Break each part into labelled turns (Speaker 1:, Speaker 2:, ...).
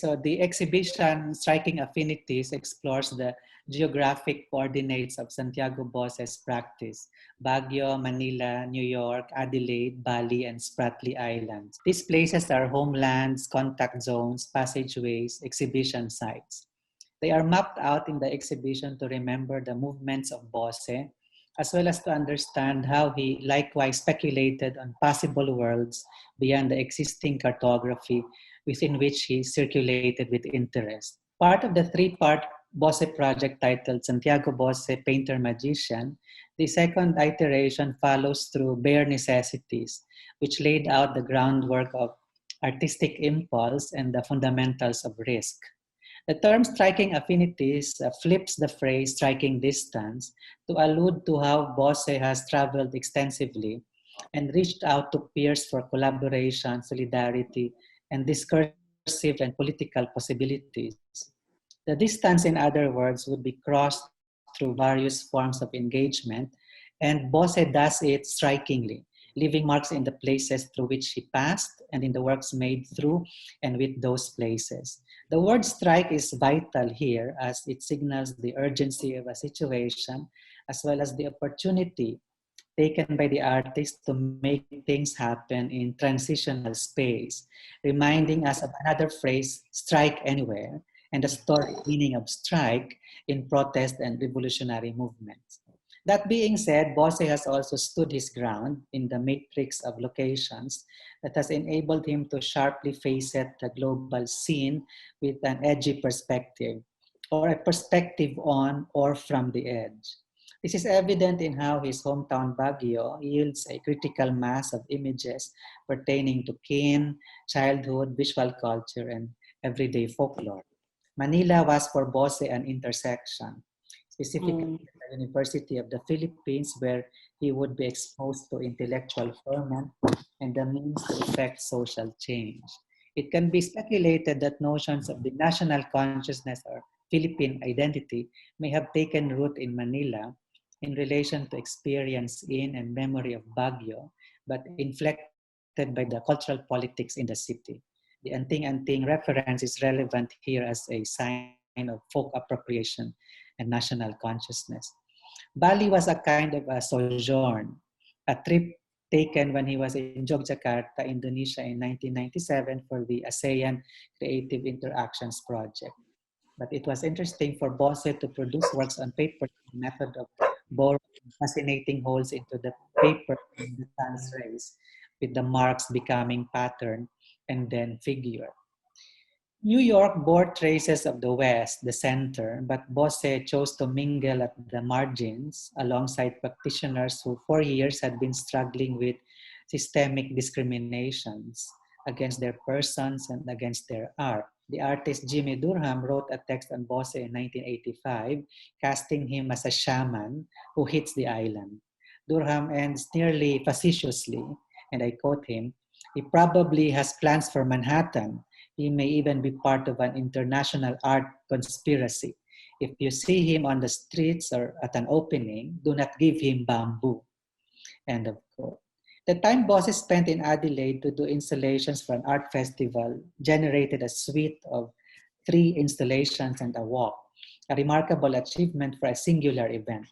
Speaker 1: so the exhibition Striking Affinities explores the geographic coordinates of Santiago Bose's practice: Baguio, Manila, New York, Adelaide, Bali, and Spratly Islands. These places are homelands, contact zones, passageways, exhibition sites. They are mapped out in the exhibition to remember the movements of Bose, as well as to understand how he likewise speculated on possible worlds beyond the existing cartography within which he circulated with interest. Part of the three-part Bose project titled Santiago Bose, Painter Magician, the second iteration follows through Bare Necessities, which laid out the groundwork of artistic impulse and the fundamentals of risk. The term striking affinities flips the phrase striking distance to allude to how Bose has traveled extensively and reached out to peers for collaboration, solidarity, and discursive and political possibilities. The distance, in other words, would be crossed through various forms of engagement, and Bose does it strikingly, leaving marks in the places through which he passed and in the works made through and with those places. The word strike is vital here as it signals the urgency of a situation as well as the opportunity taken by the artist to make things happen in transitional space, reminding us of another phrase, strike anywhere, and the story meaning of strike in protest and revolutionary movements. That being said, Bose has also stood his ground in the matrix of locations that has enabled him to sharply face at the global scene with an edgy perspective, or a perspective on or from the edge. This is evident in how his hometown Baguio yields a critical mass of images pertaining to kin, childhood, visual culture, and everyday folklore. Manila was for Bose an intersection, specifically at the University of the Philippines, where he would be exposed to intellectual ferment and the means to effect social change. It can be speculated that notions of the national consciousness or Philippine identity may have taken root in Manila in relation to experience in and memory of Baguio, but inflected by the cultural politics in the city. The anting-anting reference is relevant here as a sign of folk appropriation and national consciousness. Bali was a kind of a sojourn, a trip taken when he was in Yogyakarta, Indonesia in 1997 for the ASEAN Creative Interactions Project. But it was interesting for Bose to produce works on paper through the method of boring fascinating holes into the paper in the sun's rays, with the marks becoming pattern and then figure. New York bore traces of the West, the center, but Bose chose to mingle at the margins alongside practitioners who for years had been struggling with systemic discriminations against their persons and against their art. The artist Jimmy Durham wrote a text on Bose in 1985, casting him as a shaman who hits the island. Durham ends nearly facetiously, and I quote him, "He probably has plans for Manhattan. He may even be part of an international art conspiracy. If you see him on the streets or at an opening, do not give him bamboo." End of quote. The time Bose spent in Adelaide to do installations for an art festival generated a suite of 3 installations and a walk, a remarkable achievement for a singular event.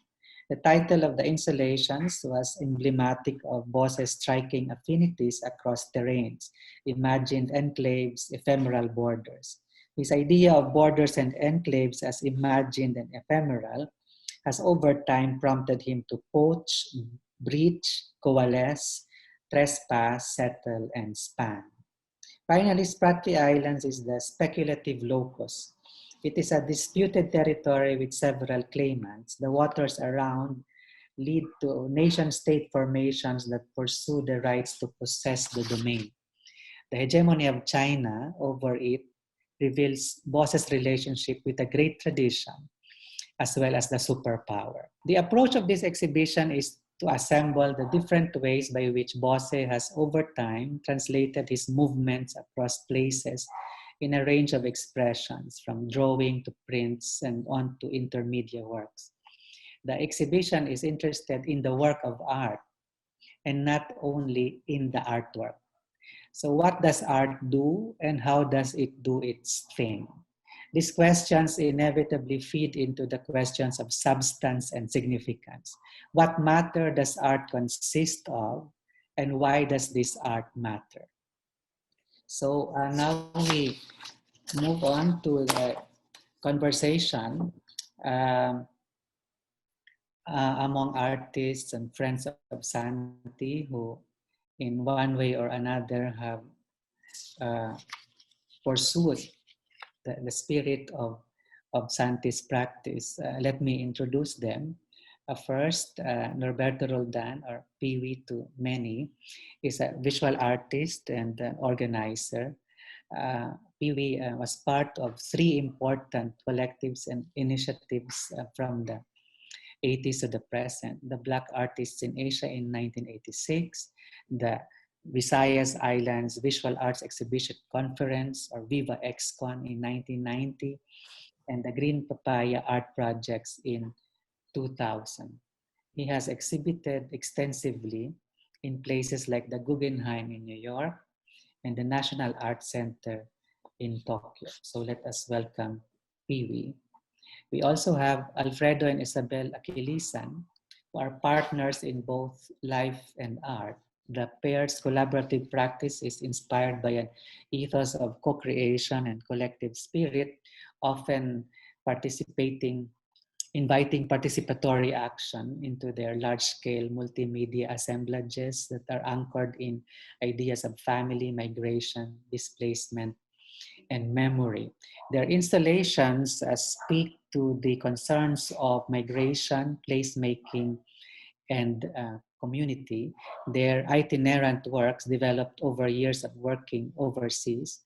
Speaker 1: The title of the installations was emblematic of Bose's striking affinities across terrains, imagined enclaves, ephemeral borders. This idea of borders and enclaves as imagined and ephemeral has over time prompted him to poach, breach, coalesce, trespass, settle, and span. Finally, Spratly Islands is the speculative locus. It is a disputed territory with several claimants. The waters around lead to nation-state formations that pursue the rights to possess the domain. The hegemony of China over it reveals Bose's relationship with a great tradition, as well as the superpower. The approach of this exhibition is to assemble the different ways by which Bose has over time translated his movements across places in a range of expressions, from drawing to prints and on to intermedia works. The exhibition is interested in the work of art and not only in the artwork. So what does art do and how does it do its thing? These questions inevitably feed into the questions of substance and significance. What matter does art consist of, and why does this art matter? So now we move on to the conversation among artists and friends of Santi who, in one way or another, have pursued the spirit of Santi's practice. Let me introduce them. First, Norberto Roldan, or Pee-wee to many, is a visual artist and organizer. Pee-wee was part of three important collectives and initiatives from the 80s to the present. The Black Artists in Asia in 1986, the Visayas Islands Visual Arts Exhibition Conference, or Viva XCon in 1990, and the Green Papaya Art Projects in 2000. He has exhibited extensively in places like the Guggenheim in New York and the National Art Center in Tokyo. So let us welcome Pee-wee. We also have Alfredo and Isabel Aquilizan, who are partners in both life and art. The pair's collaborative practice is inspired by an ethos of co-creation and collective spirit, often inviting participatory action into their large-scale multimedia assemblages that are anchored in ideas of family, migration, displacement, and memory. Their installations speak to the concerns of migration, placemaking, and community. Their itinerant works, developed over years of working overseas,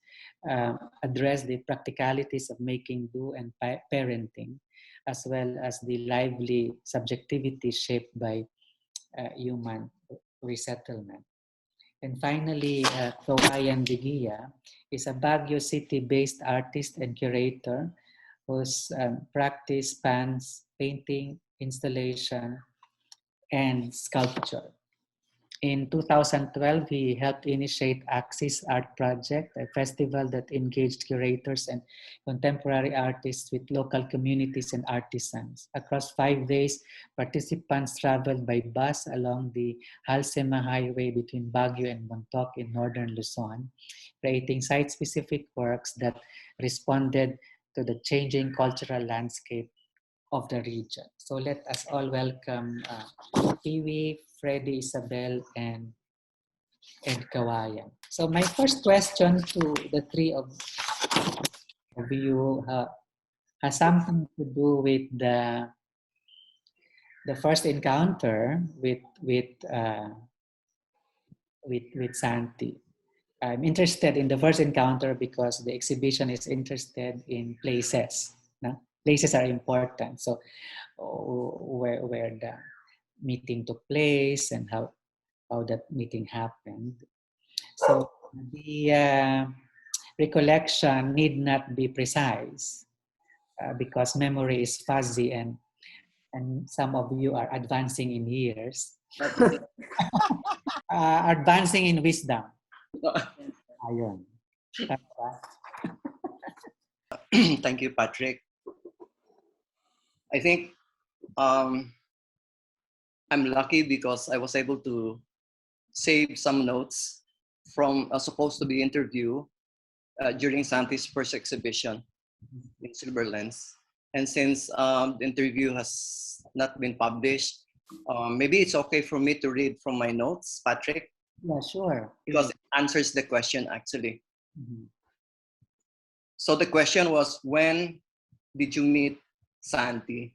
Speaker 1: address the practicalities of making do and parenting, as well as the lively subjectivity shaped by human resettlement. And finally, Kawayan De Guia is a Baguio City-based artist and curator whose practice spans painting, installation, and sculpture. In 2012, he helped initiate Axis Art Project, a festival that engaged curators and contemporary artists with local communities and artisans. Across 5 days, participants traveled by bus along the Halsema Highway between Baguio and Montauk in northern Luzon, creating site-specific works that responded to the changing cultural landscape of the region. So let us all welcome Pee-wee, Freddie, Isabel, and Kawayan. So my first question to the three of you has something to do with the first encounter with Santi. I'm interested in the first encounter because the exhibition is interested in places. No? Places are important. So where the meeting took place and how that meeting happened. So the recollection need not be precise because memory is fuzzy and some of you are advancing in years. Advancing in wisdom. Ayun.
Speaker 2: Thank you, Patrick. I think I'm lucky because I was able to save some notes from a supposed to be interview during Santi's first exhibition in Silverlens. And since the interview has not been published, maybe it's okay for me to read from my notes, Patrick?
Speaker 1: Yeah, sure.
Speaker 2: Because it answers the question actually.
Speaker 1: Mm-hmm.
Speaker 2: So the question was, when did you meet Santi?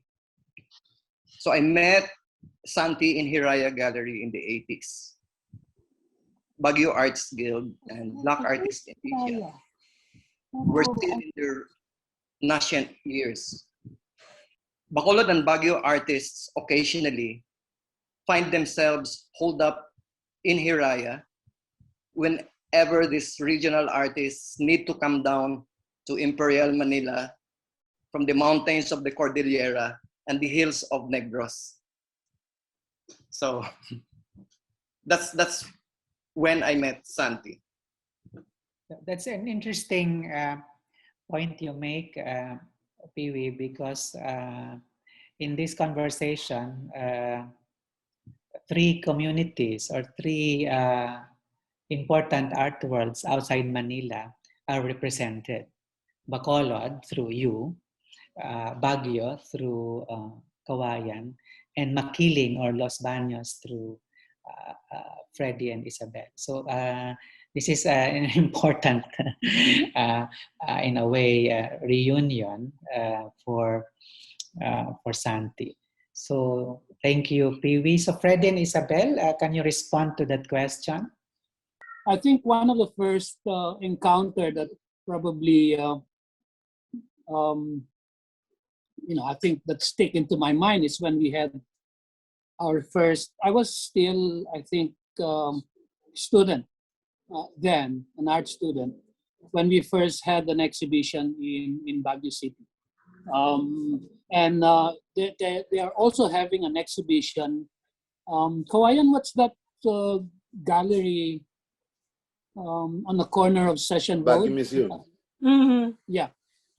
Speaker 2: So I met Santi in Hiraya Gallery in the 80s. Baguio Arts Guild and Black Artists in Asia were still in their nascent years. Bacolod and Baguio artists occasionally find themselves holed up in Hiraya whenever these regional artists need to come down to Imperial Manila from the mountains of the Cordillera and the hills of Negros. So that's when I met Santi.
Speaker 1: That's an interesting point you make, Pee-wee, because in this conversation, three communities or three important art worlds outside Manila are represented. Bacolod through you, Baguio through Kawayan, and Makiling or Los Baños through Freddie and Isabel. So this is an important, in a way, reunion for Santi. So thank you, Pee-wee. So Freddie and Isabel, can you respond to that question?
Speaker 3: I think one of the first encounter that probably I think that stick into my mind is when we had our first. I was still, I think, student then, an art student, when we first had an exhibition in Baguio City, and they are also having an exhibition. Kawayan, what's that gallery on the corner of Session Road?
Speaker 4: Baguio Museum.
Speaker 3: Yeah.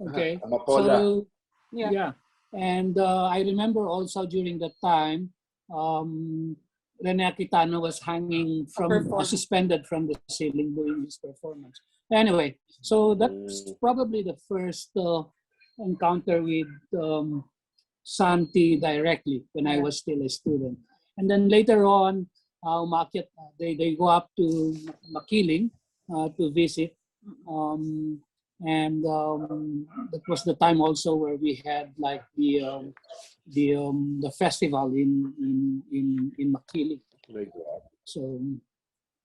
Speaker 3: Okay.
Speaker 4: Amapola.
Speaker 3: So yeah. And I remember also during that time, Rene Aquitano was hanging from suspended from the ceiling during his performance. Anyway, so that's probably the first encounter with Santi directly when I was still a student. And then later on, they go up to Makiling to visit. And that was the time also where we had like the festival in Makiling. So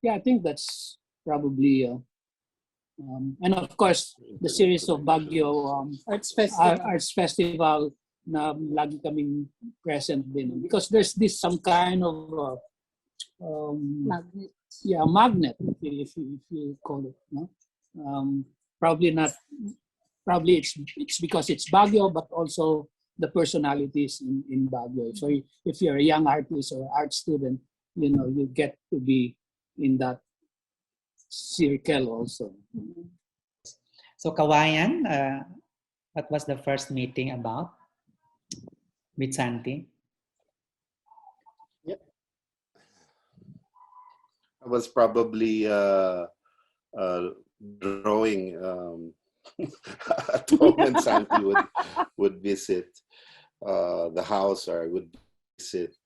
Speaker 3: yeah, I think that's probably and of course the series of Baguio Arts Festival na lagi kaming present din because there's this some kind of magnet. Yeah, magnet if you call it, no? Probably it's because it's Baguio, but also the personalities in Baguio. So if you're a young artist or art student, you get to be in that circle also.
Speaker 1: So Kawayan, what was the first meeting about with Santi?
Speaker 4: Yep. I was probably drawing at home, and Santi would visit the house, or would visit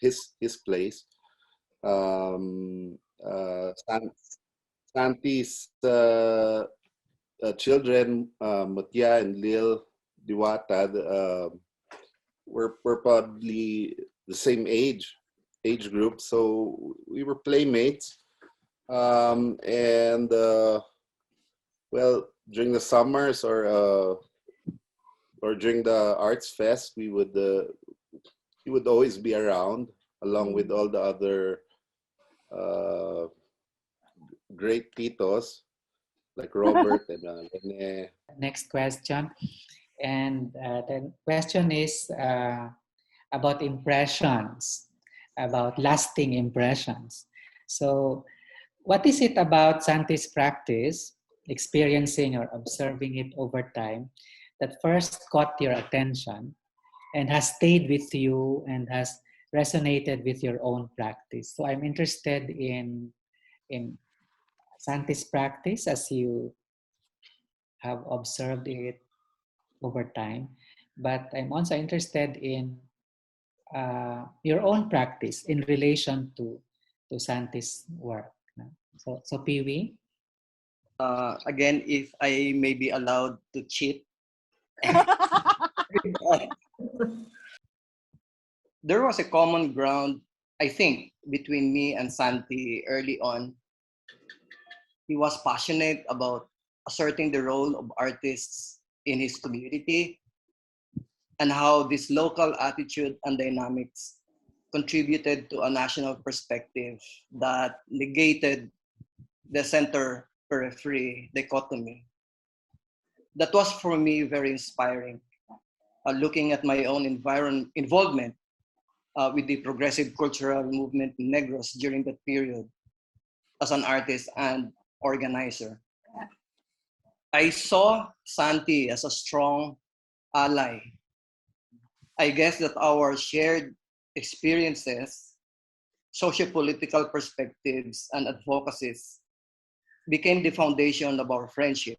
Speaker 4: his place. Santi's children, Mutia and Lil Diwata, were probably the same age group, so we were playmates. And well, during the summers or during the arts fest, he would always be around along with all the other great titos like Robert and Rene.
Speaker 1: Next question, and the question is about impressions, about lasting impressions. So what is it about Santi's practice, experiencing or observing it over time, that first caught your attention and has stayed with you and has resonated with your own practice? So I'm interested in Santi's practice as you have observed it over time, but I'm also interested in your own practice in relation to Santi's work. So Pee-wee?
Speaker 2: Again, if I may be allowed to cheat. There was a common ground, I think, between me and Santi early on. He was passionate about asserting the role of artists in his community and how this local attitude and dynamics contributed to a national perspective that negated the center-periphery dichotomy. That was for me very inspiring, looking at my own involvement with the progressive cultural movement in Negros during that period as an artist and organizer. I saw Santi as a strong ally. I guess that our shared experiences, socio-political perspectives, and advocacies became the foundation of our friendship.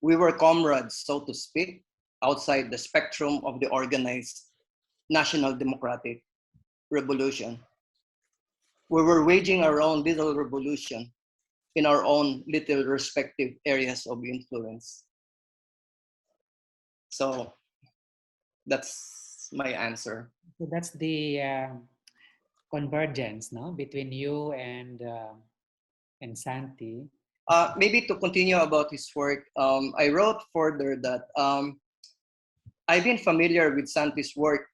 Speaker 2: We were comrades, so to speak, outside the spectrum of the organized National Democratic Revolution. We were waging our own little revolution in our own little respective areas of influence. So that's my answer.
Speaker 1: So that's the convergence, no, between you and Santi.
Speaker 2: Maybe to continue about his work, I wrote further that I've been familiar with Santi's work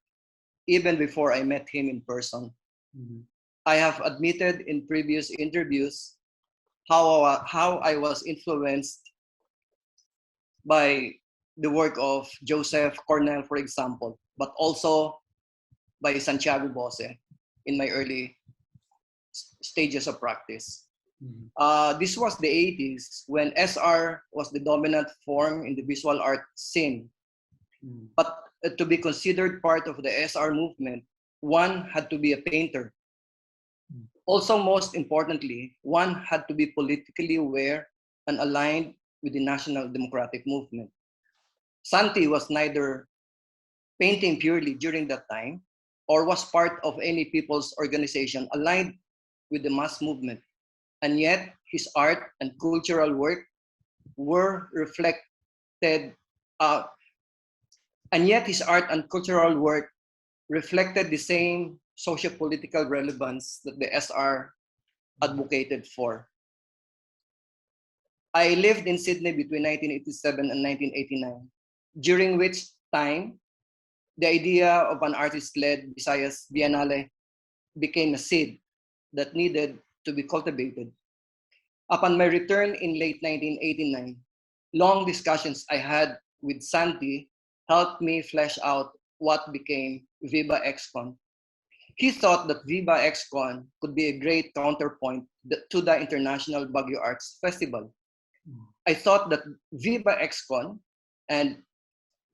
Speaker 2: even before I met him in person.
Speaker 1: Mm-hmm.
Speaker 2: I have admitted in previous interviews how I was influenced by the work of Joseph Cornell, for example, but also by Santiago Bose in my early stages of practice.
Speaker 1: Mm-hmm.
Speaker 2: This was the 80s when SR was the dominant form in the visual art scene.
Speaker 1: Mm-hmm.
Speaker 2: But to be considered part of the SR movement, one had to be a painter.
Speaker 1: Mm-hmm.
Speaker 2: Also, most importantly, one had to be politically aware and aligned with the National Democratic Movement. Santi was neither painting purely during that time or was part of any people's organization aligned with the mass movement. And yet, his art and cultural work were reflected, reflected the same socio-political relevance that the SR advocated for. I lived in Sydney between 1987 and 1989, during which time the idea of an artist-led Visayas Biennale became a seed that needed to be cultivated. Upon my return in late 1989, long discussions I had with Santi helped me flesh out what became Viva XCon. He thought that Viva XCon could be a great counterpoint to the International Baguio Arts Festival. I thought that Viva XCon and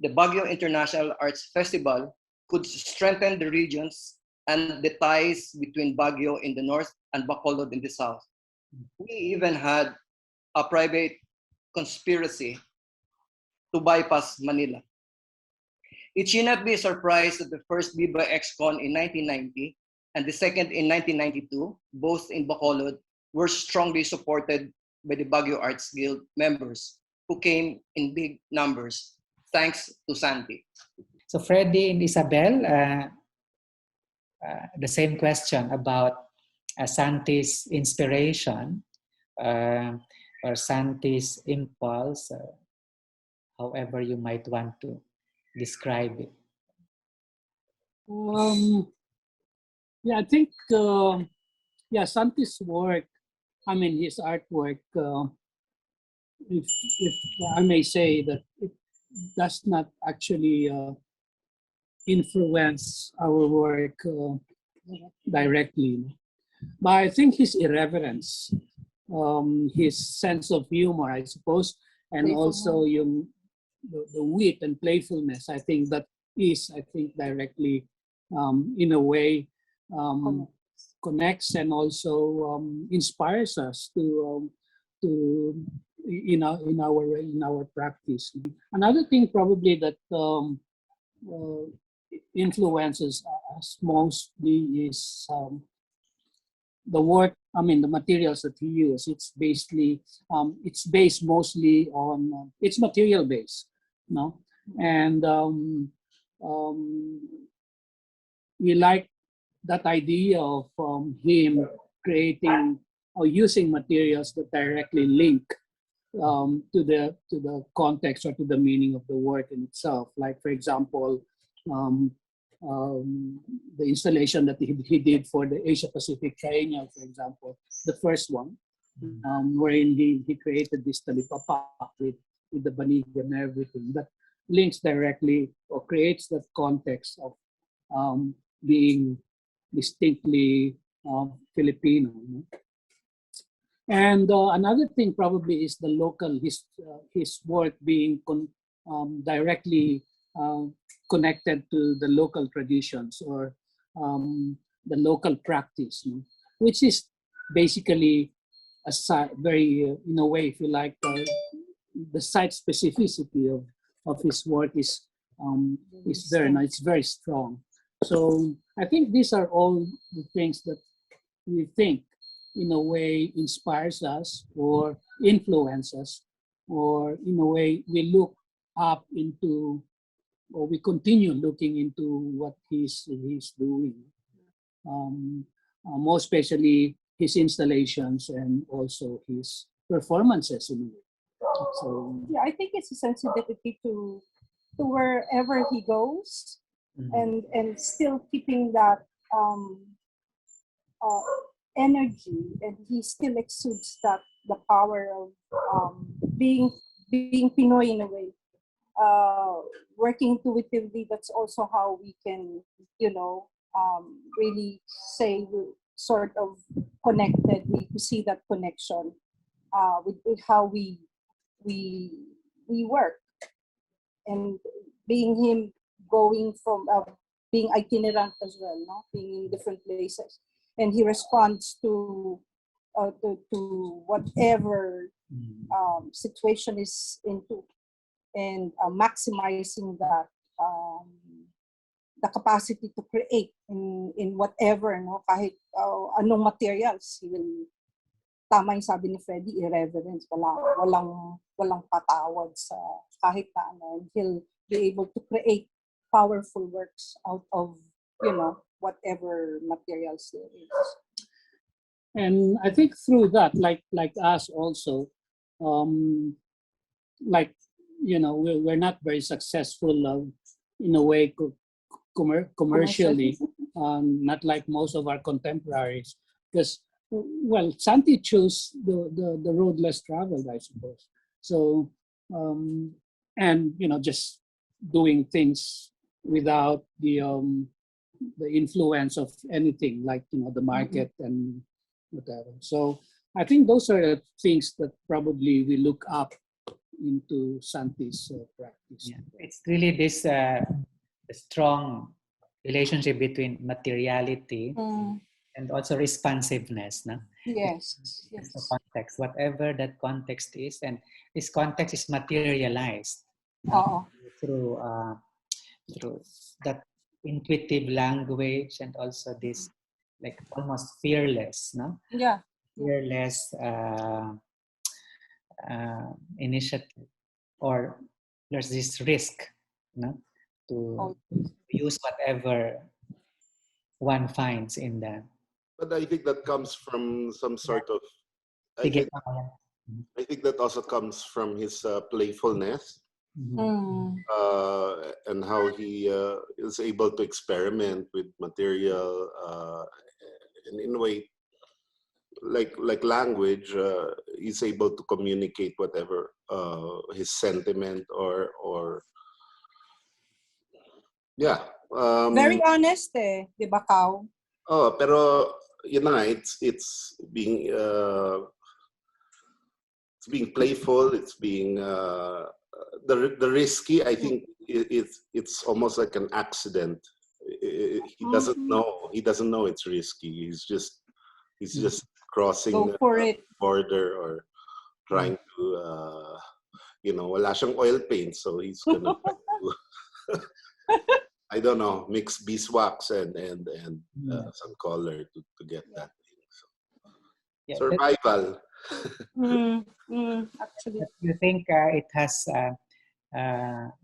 Speaker 2: the Baguio International Arts Festival could strengthen the regions and the ties between Baguio in the north and Bacolod in the south. We even had a private conspiracy to bypass Manila. It should not be a surprise that the first Viva XCon in 1990 and the second in 1992, both in Bacolod, were strongly supported by the Baguio Arts Guild members who came in big numbers, thanks to Santi.
Speaker 1: So Freddie and Isabel, the same question about Santi's inspiration or Santi's impulse, however you might want to describe it.
Speaker 3: Yeah, I think, Santi's work, I mean, his artwork, if I may say that it does not actually influence our work directly. But I think his irreverence, his sense of humor, I suppose, and also the wit and playfulness, I think that is, directly, in a way, connects and also inspires us to in our practice. Another thing probably that influences us mostly is the work. I mean, the materials that he uses. It's basically it's based mostly on it's material based, no, and we like that idea of him creating or using materials that directly link to the context or to the meaning of the work in itself. Like, for example, the installation that he did for the Asia Pacific Triennial, for example, the first one, wherein he created this talipapa with the banig and everything that links directly or creates that context of being distinctly Filipino. And another thing probably is the local, his work being directly connected to the local traditions or the local practice, you know, which is basically very, in a way, if you like, the site specificity of his work is very nice, it's very strong. So I think these are all the things that we think in a way inspires us or influence us, or in a way we look up into, or we continue looking into what he's doing. More especially his installations and also his performances in a way. So
Speaker 5: Yeah, I think it's a sensitivity to wherever he goes, and still keeping that uh, energy, and he still exudes that the power of being Pinoy in a way. Working intuitively, that's also how we can, you know, really say we're sort of connected. We see that connection with how we work, and being him going from being itinerant as well, no? Being in different places, and he responds to whatever situation is into, and maximizing that the capacity to create in whatever, no, kahit anong materials, he will, tama yung sabi ni Freddie, irreverence, walang patawad sa kahit na ano, and he'll be able to create powerful works out of, you know, whatever materials there is.
Speaker 3: and I think through that, like us also, like, you know, we're not very successful in a way commercially, not like most of our contemporaries, because, well, Santi chose the road less traveled, I suppose. So and, you know, just doing things without the influence of anything, like, you know, the market and whatever. So I think those are the things that probably we look up into Santi's practice.
Speaker 1: Yeah. It's really this strong relationship between materiality and also responsiveness. No?
Speaker 5: Yes.
Speaker 1: It's the context, whatever that context is, and this context is materialized through that intuitive language, and also this like almost fearless, no?
Speaker 5: Yeah.
Speaker 1: Fearless initiative, or there's this risk, no, to use whatever one finds in them.
Speaker 4: But I think that comes from some sort of, I
Speaker 1: Sige.
Speaker 4: think that also comes from his playfulness, and how he is able to experiment with material, and in a way, like language, he's able to communicate whatever his sentiment or yeah.
Speaker 5: Very honest, di ba, Kao?
Speaker 4: Oh, pero yun na nga, it's being playful. It's being the risky. I think it's almost like an accident. He doesn't know. He doesn't know it's risky. He's just crossing the border, or trying to you know, wala siyang oil paint, so he's gonna try to, I don't know, mix beeswax and some color to get that thing. So,
Speaker 1: Yeah,
Speaker 4: survival.
Speaker 5: Actually,
Speaker 1: you think it has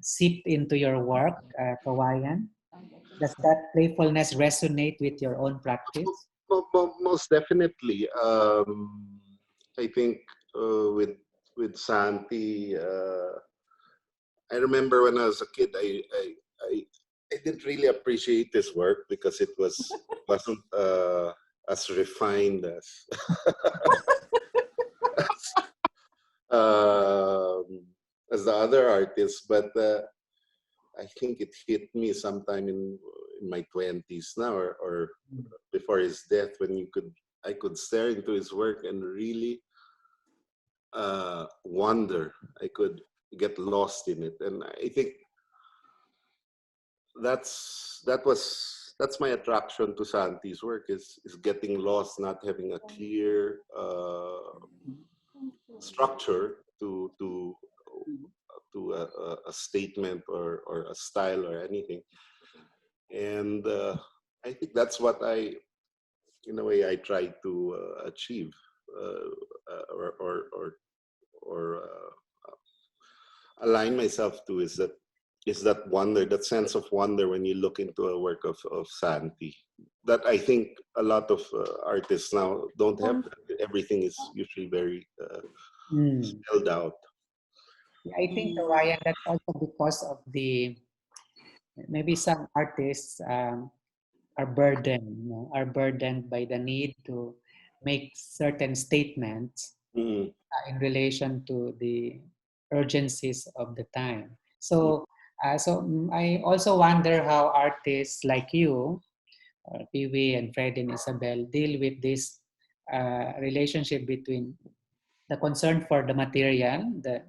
Speaker 1: seeped into your work, Kawayan? Does that playfulness resonate with your own practice?
Speaker 4: Most definitely. I think with Santi, I remember when I was a kid, I didn't really appreciate his work because it wasn't as refined as the other artists. But I think it hit me sometime in my 20s now, or before his death, when I could stare into his work and really wonder. I could get lost in it, and I think that's my attraction to Santi's work is getting lost, not having a clear structure to a statement or a style or anything. And I think that's what in a way I try to achieve or align myself to, is that wonder, that sense of wonder when you look into a work of Santi, that I think a lot of artists now don't have. Everything is usually very spelled out.
Speaker 1: I think, Ryan, that's also because of maybe some artists are burdened by the need to make certain statements in relation to the urgencies of the time. So, I also wonder how artists like you, Pee-wee and Fred and Isabel, deal with this relationship between the concern for the material, the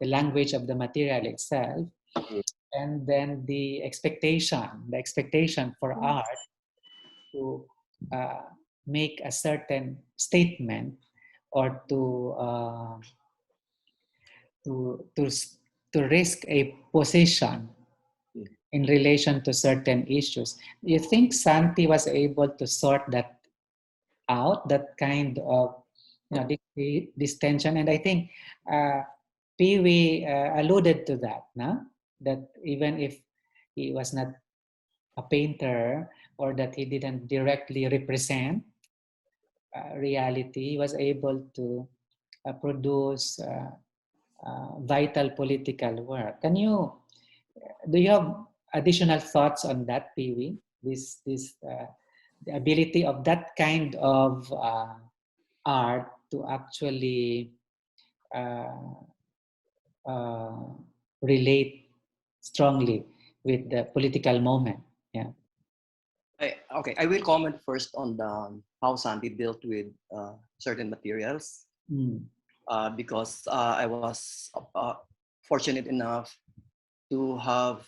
Speaker 1: language of the material itself, and then the expectation for art to make a certain statement or to risk a position in relation to certain issues. Do you think Santi was able to sort that out, that kind of this tension? And I think Pee-wee alluded to that, no? That even if he was not a painter or that he didn't directly represent reality, he was able to produce vital political work. Do you have additional thoughts on that, Pee-wee? The ability of that kind of art to actually relate strongly with the political moment. Yeah.
Speaker 2: Okay, I will comment first on how Santi dealt with certain materials because I was fortunate enough to have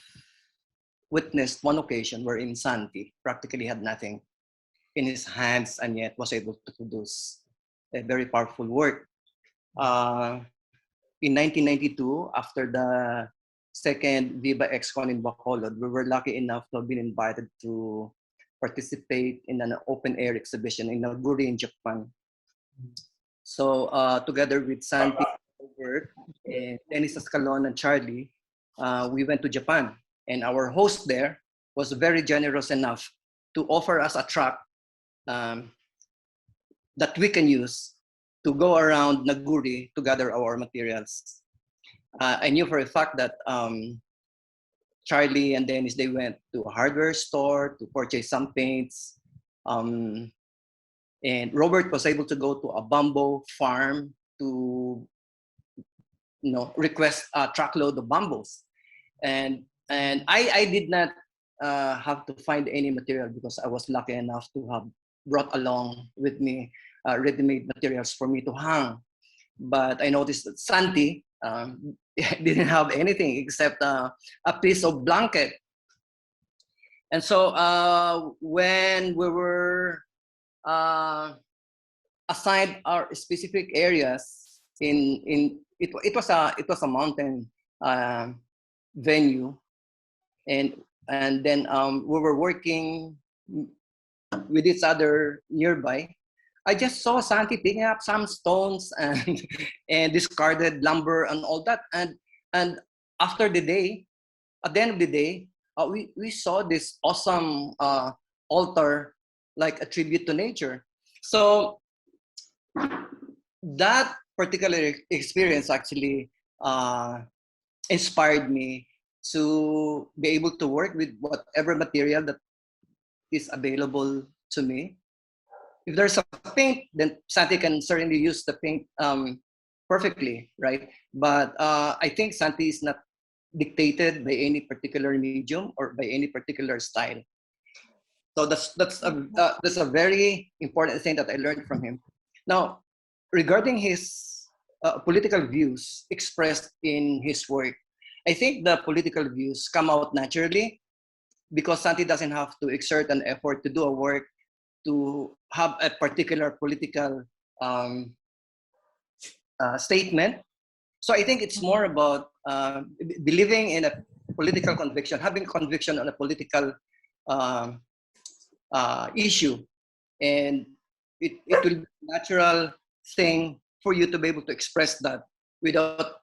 Speaker 2: witnessed one occasion wherein Santi practically had nothing in his hands and yet was able to produce a very powerful work. In 1992, after the second Viva Excon in Bacolod, we were lucky enough to have been invited to participate in an open-air exhibition in Naguri in Japan. So together with Santi, Robert, and Dennis Escalon and Charlie, we went to Japan. And our host there was very generous enough to offer us a truck that we can use to go around Naguri to gather our materials. I knew for a fact that Charlie and Dennis, they went to a hardware store to purchase some paints. And Robert was able to go to a bamboo farm to request a truckload of bamboos. And I did not have to find any material because I was lucky enough to have brought along with me ready-made materials for me to hang. But I noticed that Santi didn't have anything except a piece of blanket. And so when we were assigned our specific areas it was a mountain venue, and then we were working with each other nearby. I just saw Santi picking up some stones and discarded lumber and all that. And after the day, at the end of the day, we saw this awesome altar, like a tribute to nature. So that particular experience actually inspired me to be able to work with whatever material that is available to me. If there's a paint, then Santi can certainly use the paint perfectly, right? But I think Santi is not dictated by any particular medium or by any particular style. So that's a very important thing that I learned from him. Now, regarding his political views expressed in his work. I think the political views come out naturally because Santi doesn't have to exert an effort to do a work to have a particular political statement. So I think it's more about believing in a political conviction, having conviction on a political issue, and it will be a natural thing for you to be able to express that without,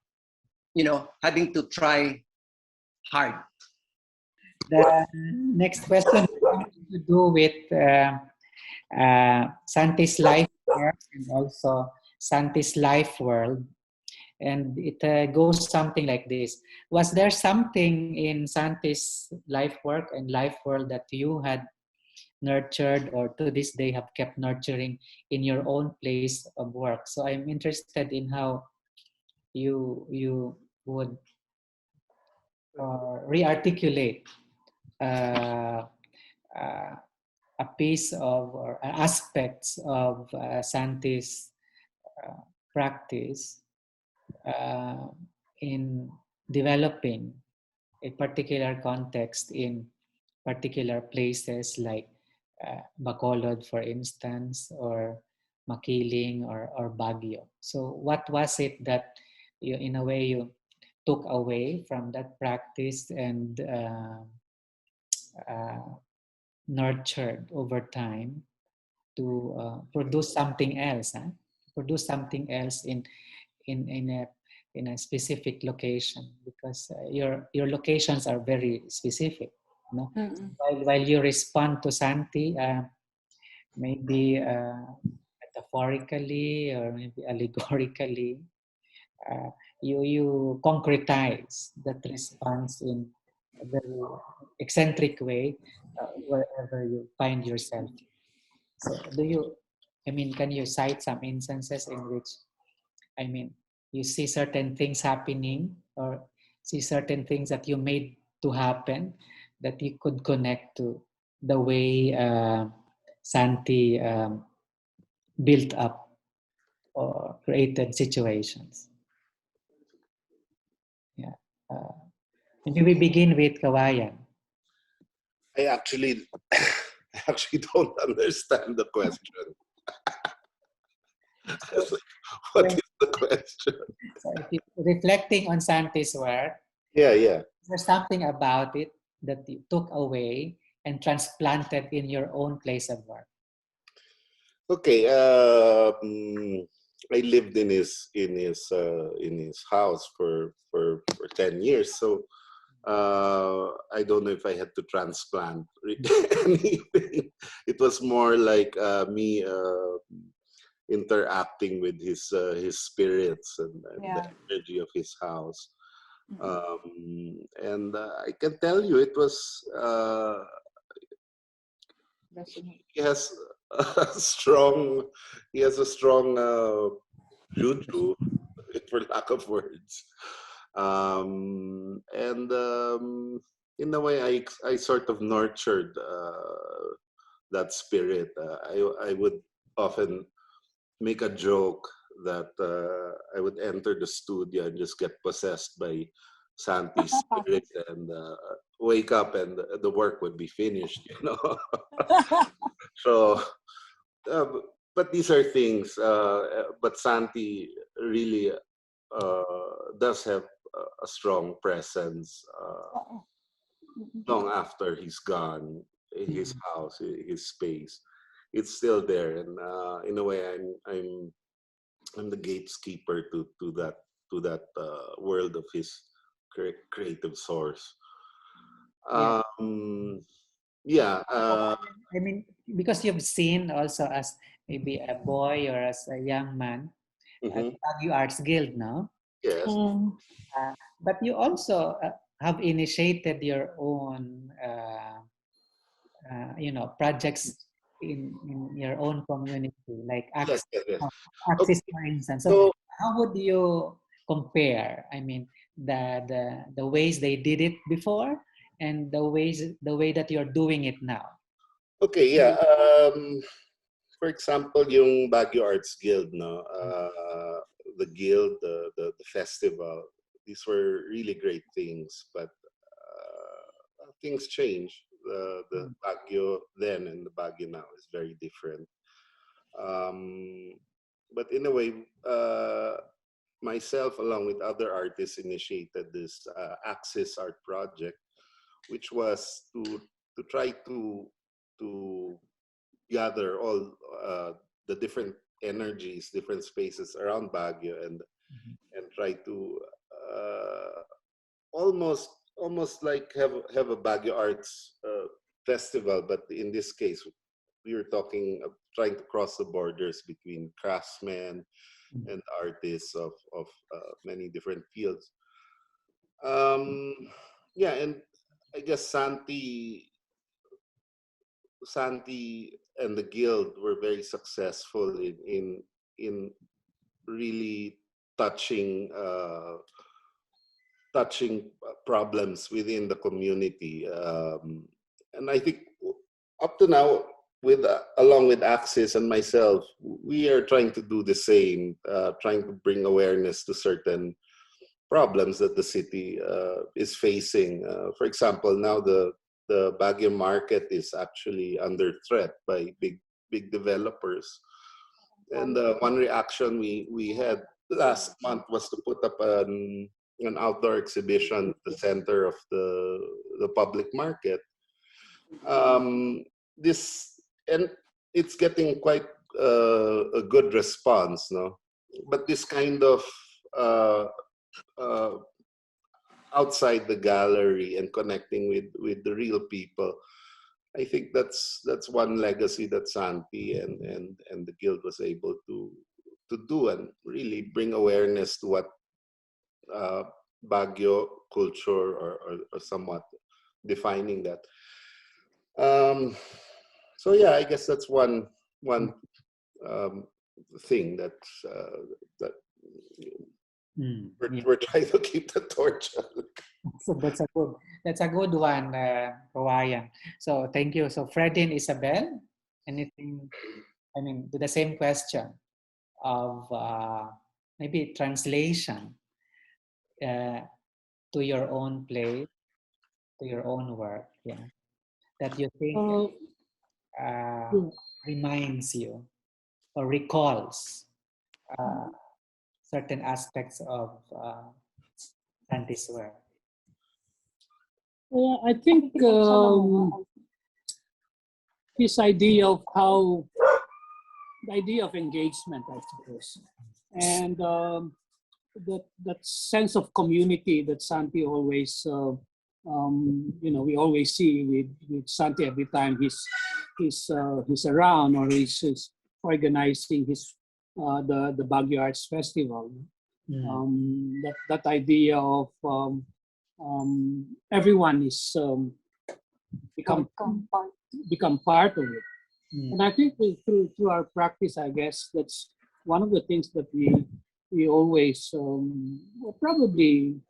Speaker 2: having to try hard.
Speaker 1: The next question has to do with Santi's life work and also Santi's life world. And it goes something like this. Was there something in Santi's life work and life world that you had nurtured or to this day have kept nurturing in your own place of work? So I'm interested in how you would re-articulate a piece of or aspects of Santi's practice in developing a particular context in particular places like Bacolod, for instance, or Makiling or Baguio. So what was it that you, in a way, you took away from that practice and nurtured over time to produce something else, produce something else in a specific location, because your locations are very specific. No? While you respond to Santi, maybe metaphorically or maybe allegorically, you concretize that response in a very eccentric way wherever you find yourself. So can you cite some instances in which, you see certain things happening or see certain things that you made to happen that you could connect to the way Santi built up or created situations? Yeah. Maybe we begin with Kawayan.
Speaker 4: I actually don't understand the question. What is the question?
Speaker 1: So if you reflecting on Santi's work,
Speaker 4: Yeah.
Speaker 1: there's something about it that you took away and transplanted in your own place of work.
Speaker 4: Okay. I lived in his house for 10 years, so I don't know if I had to transplant anything. It was more like me interacting with his spirits and the energy of his house. And I can tell you, it was he has a strong juju, for lack of words. In a way, I sort of nurtured that spirit. I would often make a joke that I would enter the studio and just get possessed by Santi's spirit and wake up and the work would be finished, So, but these are things, but Santi really does have a strong presence long after he's gone. His house, his space, it's still there, and in a way, I'm the gatekeeper to that world of his creative source.
Speaker 1: Because you've seen also as maybe a boy or as a young man at Baguio Arts Guild now.
Speaker 4: Yes.
Speaker 1: But you also have initiated your own, projects in your own community, like Axis, for instance. So how would you compare? The ways they did it before and the way that you're doing it now.
Speaker 4: Okay, yeah. For example, yung Baguio Arts Guild, no, the guild, the festival. These were really great things, but things change. The Baguio then and the Baguio now is very different. But in a way, myself along with other artists initiated this Axis Art Project, which was to try to gather all the different energies, different spaces around Baguio, and try to almost like have a Baguio Arts festival, but in this case, we were talking trying to cross the borders between craftsmen and artists of many different fields. Yeah, and I guess Santi and the guild were very successful in really touching problems within the community, and I think up to now, along with Axis and myself, we are trying to do the same, trying to bring awareness to certain problems that the city is facing. For example, now the Baguio market is actually under threat by big developers. And one reaction we had last month was to put up an outdoor exhibition at the center of the public market. And it's getting quite a good response, no? But this kind of outside the gallery and connecting with the real people, I think that's one legacy that Santi and the guild was able to do, and really bring awareness to what Baguio culture or somewhat defining that. So yeah, I guess that's one thing that we're trying to keep the torch.
Speaker 1: So that's a good one, Kawayan. So thank you. So Freddie and Isabel, anything? I mean, to the same question of maybe translation to your own play, to your own work, yeah, that you think reminds you or recalls certain aspects of Santi's work.
Speaker 3: I think this idea of the idea of engagement, I suppose, and that sense of community that Santi always, we always see with Santi every time he's around or he's organizing the Baguio Arts Festival. That idea of everyone is become part of it. And I think through our practice, I guess that's one of the things that we always probably,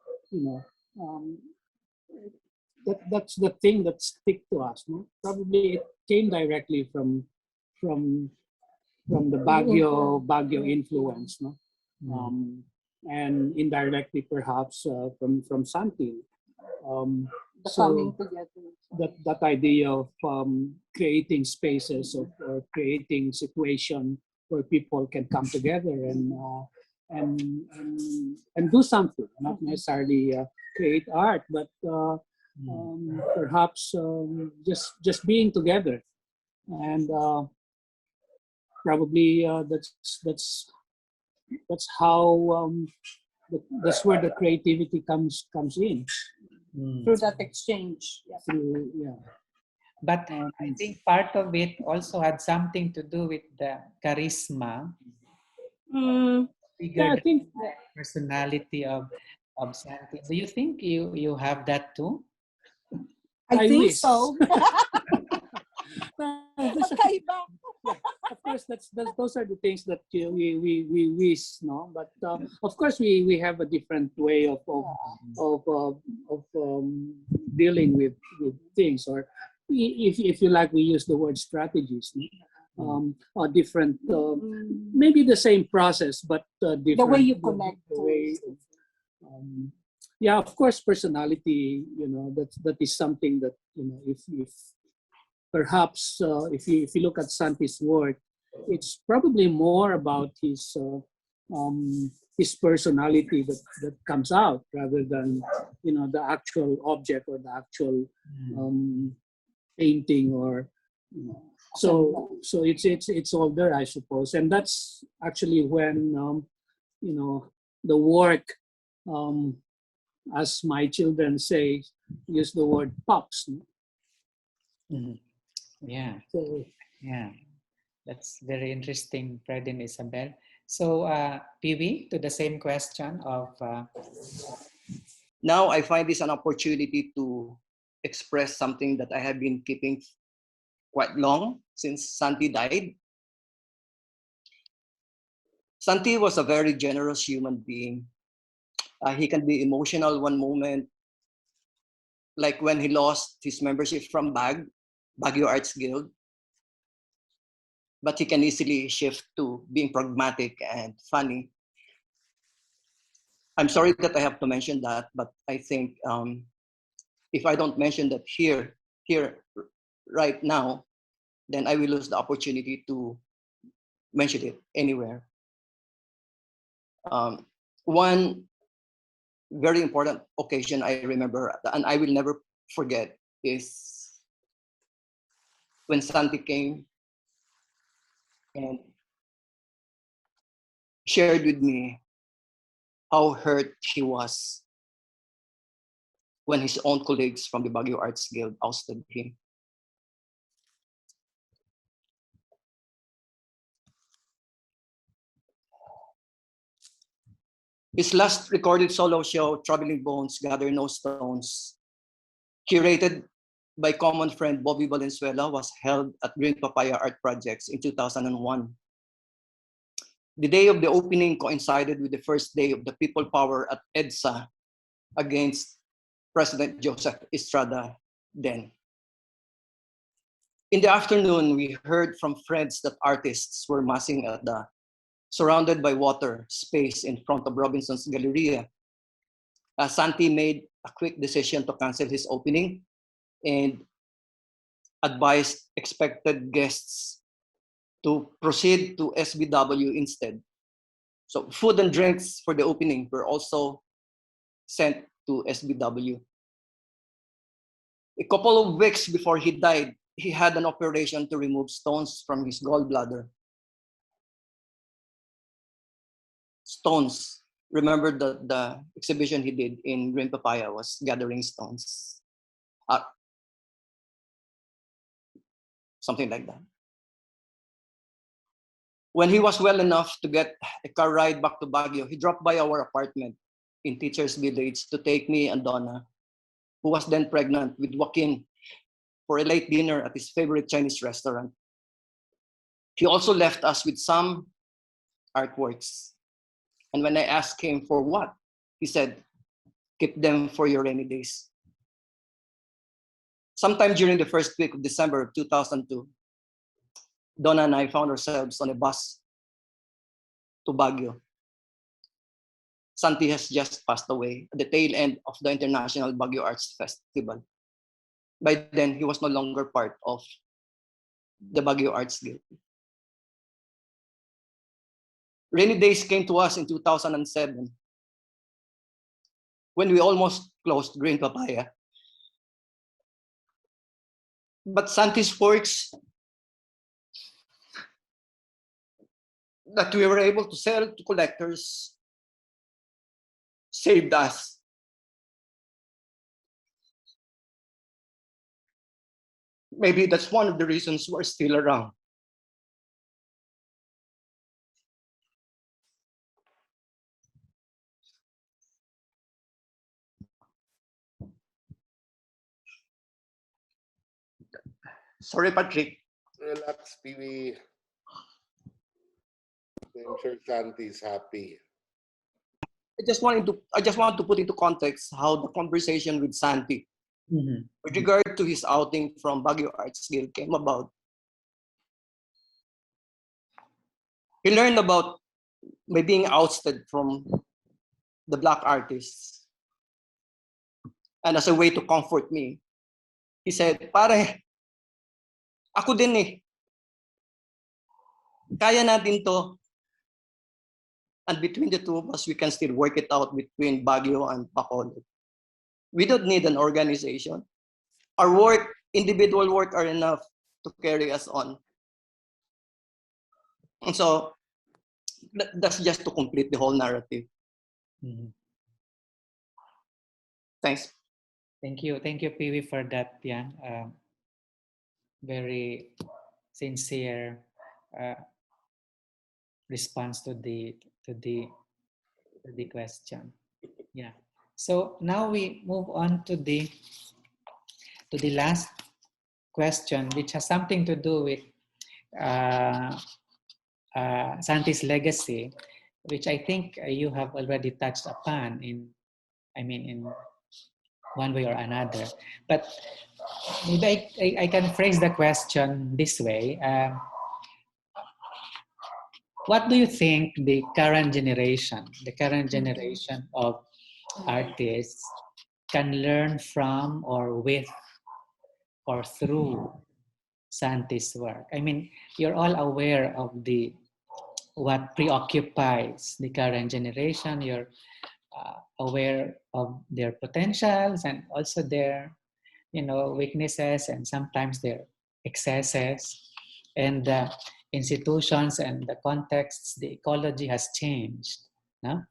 Speaker 3: that's the thing that stick to us. No? Probably it came directly from the Baguio influence, no? And indirectly perhaps from Santi.
Speaker 5: Coming together.
Speaker 3: That idea of creating spaces or creating situation where people can come together and do something, not necessarily create art, but perhaps just being together, and probably that's how that's where the creativity comes in.
Speaker 5: Through that exchange.
Speaker 1: But I think part of it also had something to do with the charisma,
Speaker 3: I think
Speaker 1: the personality of Santi. Do you think you have that too?
Speaker 5: I think
Speaker 3: wish.
Speaker 5: so.
Speaker 3: Of course, those are the things that we wish, no. But of course, we have a different way of dealing with things, or if you like, we use the word strategies. No? different, maybe the same process, but different.
Speaker 5: The way you connect.
Speaker 3: The way, yeah, of course, personality. That is something that if perhaps if you look at Santi's work, it's probably more about his personality that comes out rather than the actual object or the actual painting or so it's all there, I suppose. And that's actually when the work, as my children say, use the word pops.
Speaker 1: Yeah.
Speaker 3: So,
Speaker 1: yeah, that's very interesting, Fred and Isabel. So, Pee-wee, to the same question of...
Speaker 2: Now I find this an opportunity to express something that I have been keeping quite long since Santi died. Santi was a very generous human being. He can be emotional one moment, like when he lost his membership from Baguio Arts Guild. But he can easily shift to being pragmatic and funny. I'm sorry that I have to mention that, but I think if I don't mention that here, right now, then I will lose the opportunity to mention it anywhere. One very important occasion I remember, and I will never forget, is when Santi came and shared with me how hurt he was when his own colleagues from the Baguio Arts Guild ousted him. His last recorded solo show, Troubling Bones, Gather No Stones, curated by common friend Bobby Valenzuela, was held at Green Papaya Art Projects in 2001. The day of the opening coincided with the first day of the People Power at EDSA against President Joseph Estrada then. In the afternoon, we heard from friends that artists were massing at the surrounded by water space in front of Robinson's Galleria. Santi made a quick decision to cancel his opening and advised expected guests to proceed to SBW instead. So food and drinks for the opening were also sent to SBW. A couple of weeks before he died, he had an operation to remove stones from his gallbladder. Stones. Remember the exhibition he did in Green Papaya was gathering stones. Something like that. When he was well enough to get a car ride back to Baguio, he dropped by our apartment in Teachers Village to take me and Donna, who was then pregnant, with Joaquin for a late dinner at his favorite Chinese restaurant. He also left us with some artworks. And when I asked him for what, he said, keep them for your rainy days. Sometime during the first week of December of 2002, Donna and I found ourselves on a bus to Baguio. Santi has just passed away at the tail end of the International Baguio Arts Festival. By then, he was no longer part of the Baguio Arts Guild. Rainy days came to us in 2007 when we almost closed Green Papaya. But Santi's works that we were able to sell to collectors saved us. Maybe that's one of the reasons we're still around. Sorry, Patrick.
Speaker 4: Relax, Pee-wee. I'm sure Santi's happy.
Speaker 2: I just want to put into context how the conversation with Santi with regard to his outing from Baguio Arts Guild came about. he learned about my being ousted from the black artists. And as a way to comfort me, he said, pare, ako din eh. Kaya natin to. And between the two of us, we can still work it out between Baguio and Bacolod. We don't need an organization. Our work, individual work, are enough to carry us on. And so that's just to complete the whole narrative.
Speaker 1: Mhm.
Speaker 2: Thanks.
Speaker 1: Thank you, Pee-wee, for that. Yeah, very sincere response to the question. Yeah. So now we move on to the last question, which has something to do with Santi's legacy, which I think you have already touched upon in one way or another. But maybe I can phrase the question this way. What do you think the current generation of artists can learn from or with or through Santi's work? I mean, you're all aware of what preoccupies the current generation. You're aware of their potentials and also their, weaknesses and sometimes their excesses. And the institutions and the contexts, the ecology has changed. No?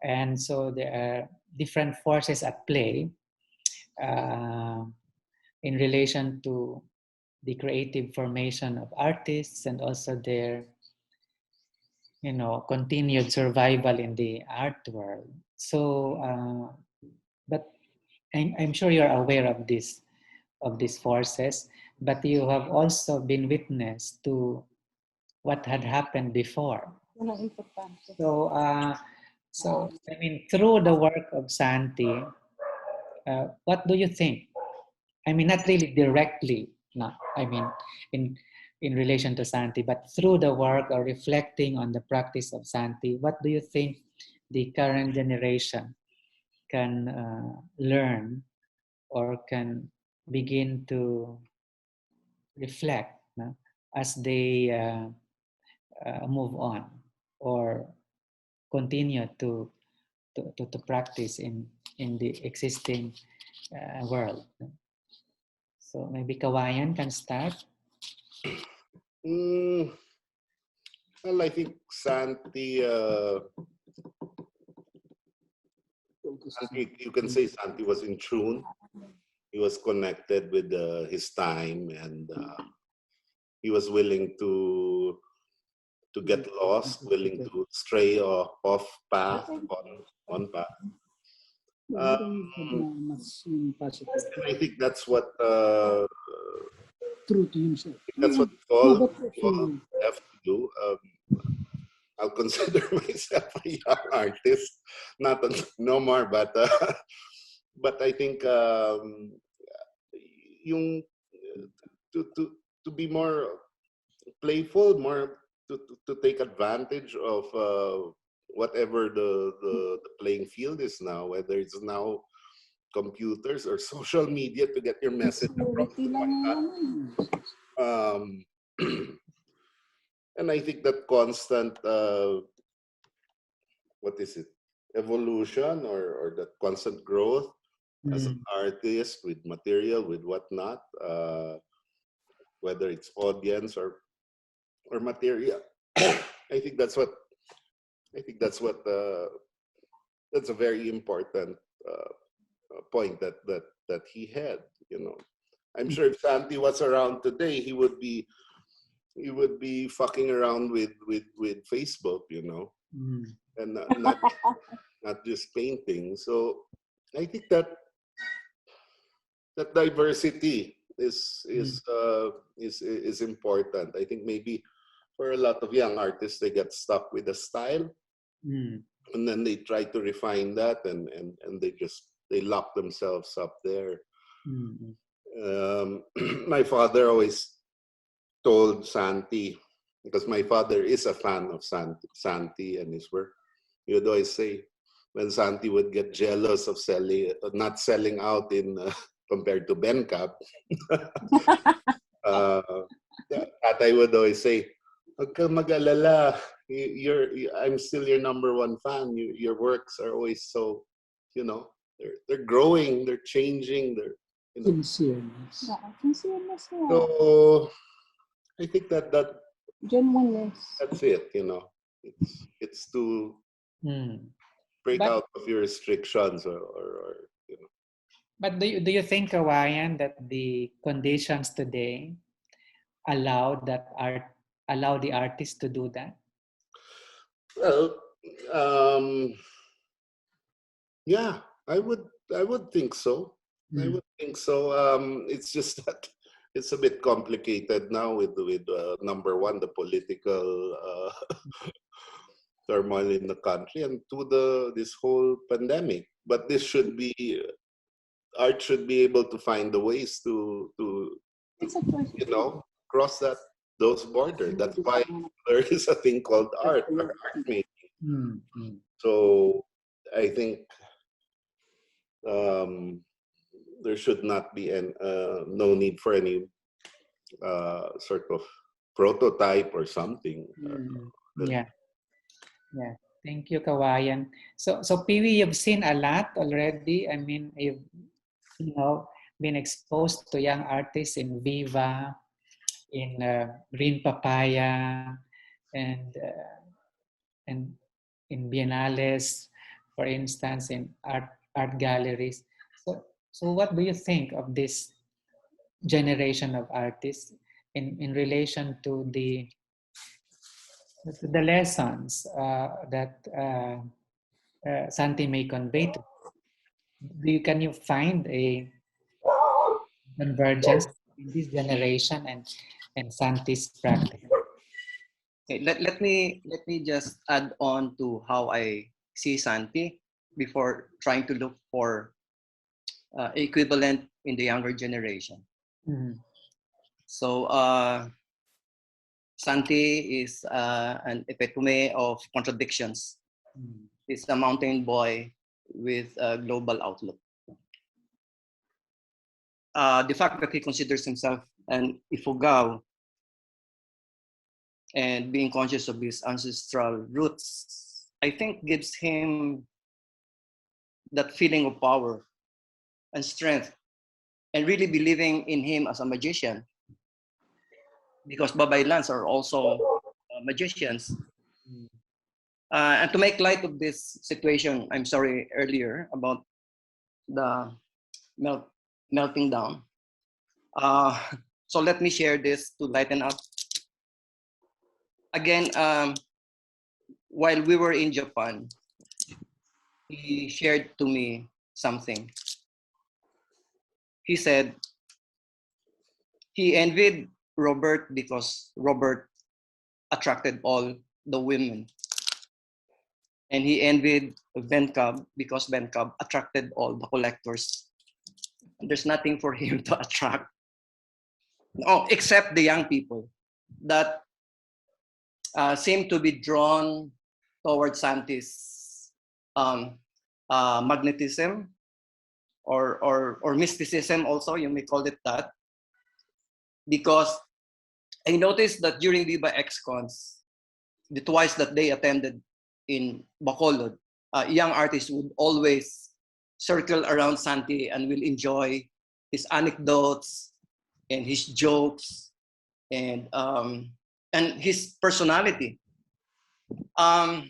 Speaker 1: And so there are different forces at play in relation to the creative formation of artists and also their continued survival in the art world. So, but I'm sure you're aware of these forces, but you have also been witness to what had happened before. So I mean, through the work of Santi, what do you think? I mean, not really directly, in relation to Santi, but through the work or reflecting on the practice of Santi, what do you think the current generation can learn or can begin to reflect as they move on or continue to practice in the existing world? So maybe Kawayan can start.
Speaker 4: Well, I think Santi, you can say Santi was in tune. He was connected with his time, and he was willing to get lost, willing to stray off path, on path. I think that's what
Speaker 3: True to himself.
Speaker 4: that's what all have to do. I'll consider myself a young artist, no more, but I think yung to be more playful, more to take advantage of whatever the playing field is now, whether it's now computers or social media to get your message across. And I think that constant, evolution or that constant growth as an artist with material, with whatnot, whether it's audience or material. I think that's a very important point that he had. I'm sure if Santi was around today, he would be fucking around with Facebook, and not just painting. So I think that diversity is important. I think maybe for a lot of young artists, they get stuck with a style, and then they try to refine that, and they lock themselves up there. My father always told Santi because my father is a fan of Santi and his work. He would always say, when Santi would get jealous of not selling out in compared to Bencap, Tatay would always say, "Huwag kang mag-alala. I'm still your number one fan. Your works are always so, they're growing, they're changing, they're,
Speaker 3: Sincereness.
Speaker 5: Yeah, sincereness. Yeah.
Speaker 4: So I think that
Speaker 5: Genuineness.
Speaker 4: that's it. It's to break
Speaker 1: But-
Speaker 4: out of your restrictions or
Speaker 1: But do you think, Kawayan, that the conditions today allow the artist to do that?
Speaker 4: Well, yeah, I would think so. I would think so. It's just that it's a bit complicated now with number one, the political turmoil in the country, and this whole pandemic. But art should be able to find the ways to
Speaker 5: It's a choice.
Speaker 4: cross those borders. That's why there is a thing called art or art making. So I think there should not be no need for any sort of prototype or something.
Speaker 1: Yeah. Thank you, Kawayan. So Piwi, you've seen a lot already. I mean, you've been exposed to young artists in Viva, in Green Papaya, and in biennales, for instance, in art galleries. So what do you think of this generation of artists in relation to the lessons that Santi may convey to? Can you find a convergence in this generation and Santi's practice?
Speaker 2: Okay, let me just add on to how I see Santi before trying to look for equivalent in the younger generation. So Santi is an epitome of contradictions. He's a mountain boy with a global outlook. The fact that he considers himself an Ifugao and being conscious of his ancestral roots, I think gives him that feeling of power and strength and really believing in him as a magician, because Babaylans are also magicians. And to make light of this situation, I'm sorry earlier about the melting down. So let me share this to lighten up. Again, while we were in Japan, he shared to me something. He said he envied Robert because Robert attracted all the women. And he envied Bencab because Bencab attracted all the collectors. And there's nothing for him to attract. Except the young people that seem to be drawn towards Santi's magnetism or mysticism also, you may call it that. Because I noticed that during Viva Excons, the twice that they attended in Bacolod, young artists would always circle around Santi and will enjoy his anecdotes and his jokes and his personality. I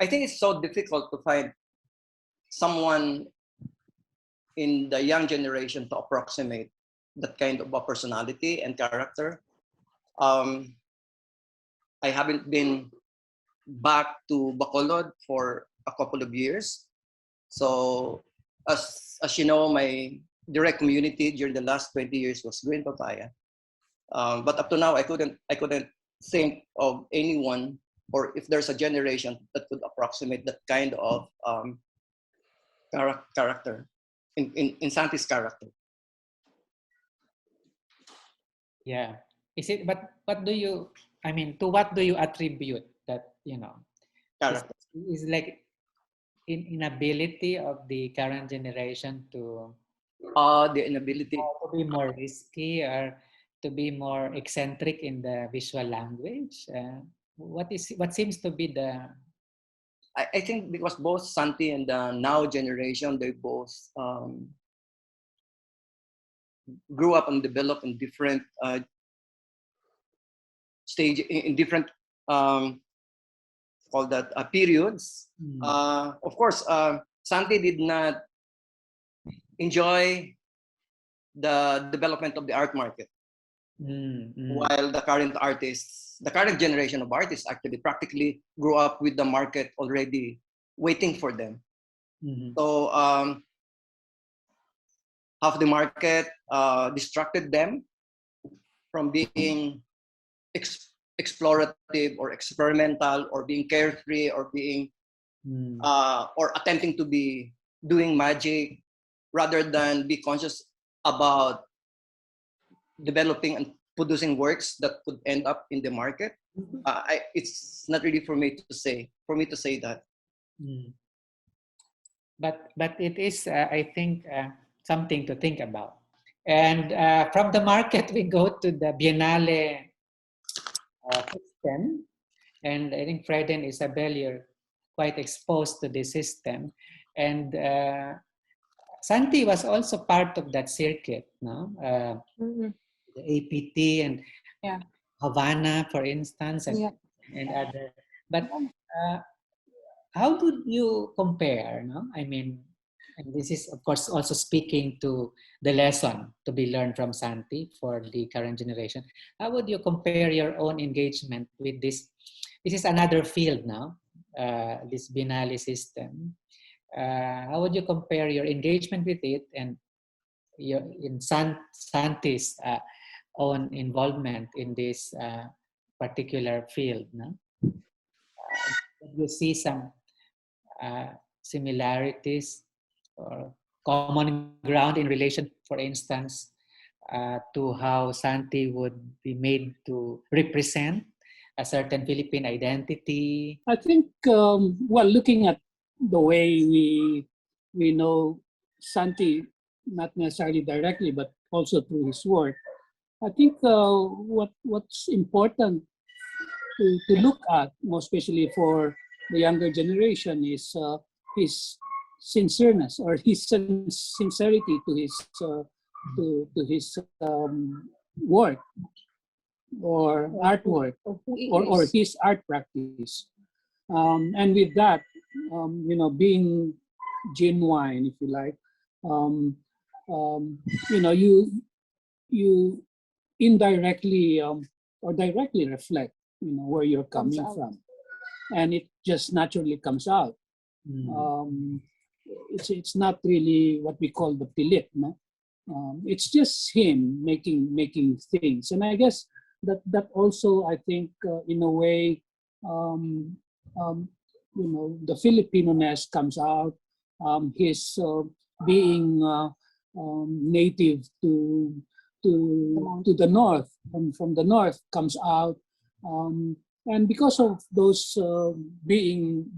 Speaker 2: think it's so difficult to find someone in the young generation to approximate that kind of a personality and character. I haven't been back to Bacolod for a couple of years. So as you know, my direct community during the last 20 years was Green Papaya. But up to now, I couldn't think of anyone, or if there's a generation that could approximate that kind of character in Santi's character.
Speaker 1: Yeah. Is it? But do you I mean, to what do you attribute that, you know,
Speaker 2: Character.
Speaker 1: is like inability of the current generation to
Speaker 2: The inability.
Speaker 1: be more risky or to be more eccentric in the visual language? What seems to be the
Speaker 2: I think because both Santi and the now generation, they both grew up and developed in different stage, in different call that periods. Of course, Santi did not enjoy the development of the art market, while the current artists, the current generation of artists actually practically grew up with the market already waiting for them. So half the market distracted them from being explorative or experimental or being carefree or being or attempting to be doing magic, rather than be conscious about developing and producing works that could end up in the market. It's not really for me to say that.
Speaker 1: But it is, I think, something to think about. And from the market, we go to the Biennale system. And I think Fred and Isabel, you're quite exposed to the system. And Santi was also part of that circuit, no? The APT and Havana, for instance, and other. But how do you compare? No, I mean, and this is of course also speaking to the lesson to be learned from Santi for the current generation. How would you compare your own engagement with this? This is another field now, this Biennale system. How would you compare your engagement with it and Santi's own involvement in this particular field? No? You see some similarities or common ground in relation, for instance, to how Santi would be made to represent a certain Philippine identity?
Speaker 3: I think, well, looking at the way we know Santi, not necessarily directly, but also through his work, I think what's important to look at, more especially for the younger generation, is his sincereness or his sincerity to his work or artwork or his art practice, and with that, being genuine, if you like, you indirectly or directly reflect, where you're coming from, and it just naturally comes out. It's not really what we call the pilit, no? It's just him making things, and I guess that also, I think, in a way, the Filipino-ness comes out. His being native to the north, from the north, comes out, and because of those being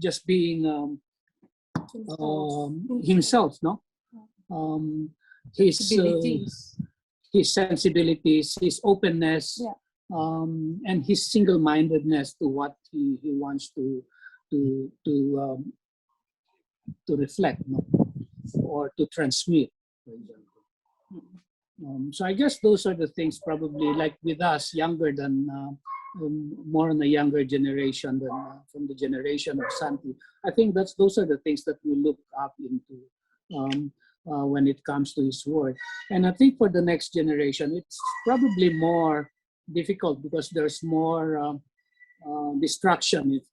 Speaker 3: himself, no, his sensibilities, his openness, and his single-mindedness to what he wants to reflect, no? Or to transmit, for example. So I guess those are the things, probably, like with us, younger than more on the younger generation than from the generation of Santi. I think those are the things that we look up into when it comes to his work. And I think for the next generation, it's probably more difficult because there's more distraction if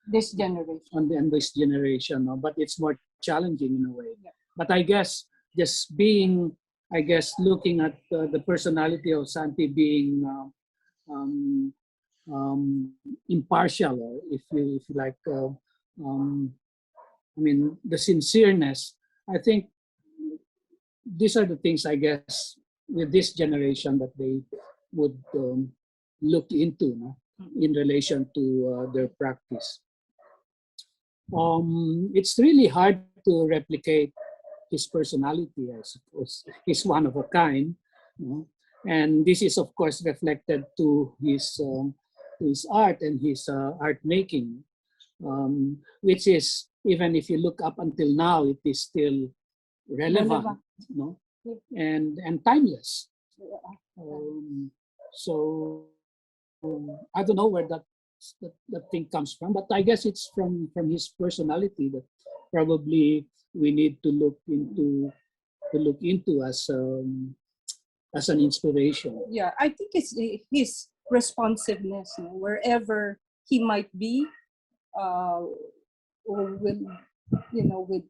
Speaker 5: This generation.
Speaker 3: on this generation, no? But it's more challenging in a way. But I guess just being, looking at the personality of Santi being impartial, or if you like, the sincereness. I think these are the things, I guess, with this generation that they would look into, no? in relation to their practice. It's really hard to replicate his personality, I suppose. He's one of a kind, you know? And this is, of course, reflected to his art and his art making, which is, even if you look up until now, it is still relevant, you know, and timeless. So I don't know where that thing comes from, but I guess it's from his personality that probably we need to look into as an inspiration.
Speaker 5: Yeah, I think it's his responsiveness, you know, wherever he might be, or with, you know, with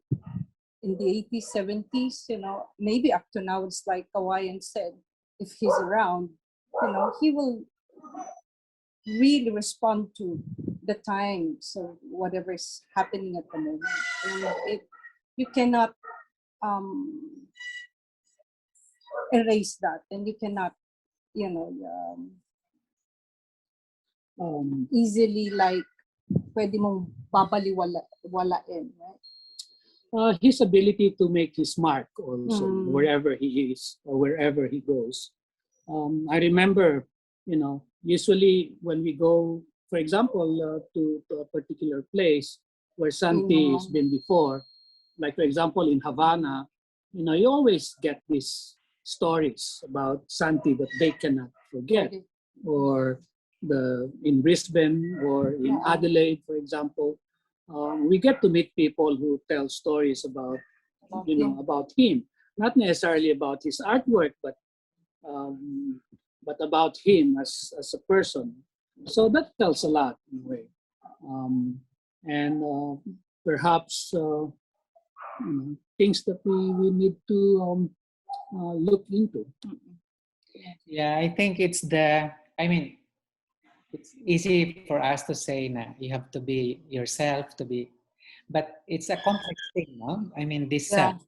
Speaker 5: in the 80s, 70s, you know, maybe up to now, it's like Kawayan said, if he's around, you know, he will really respond to the times of whatever is happening at the moment. And you cannot erase that, and you cannot, you know, easily like pwede mong babaliwalain, right?
Speaker 3: His ability to make his mark also wherever he is or wherever he goes. I remember, you know, usually when we go, for example, to a particular place where Santi has been before, like for example in Havana, you know, you always get these stories about Santi that they cannot forget, or in Brisbane or in Adelaide, for example. We get to meet people who tell stories about, you know, about him, not necessarily about his artwork, but about him as a person. So that tells a lot in a way, and perhaps you know, things that we need to look into.
Speaker 1: Yeah, I think it's it's easy for us to say na you have to be yourself to be, but it's a complex thing, no? I mean, this self,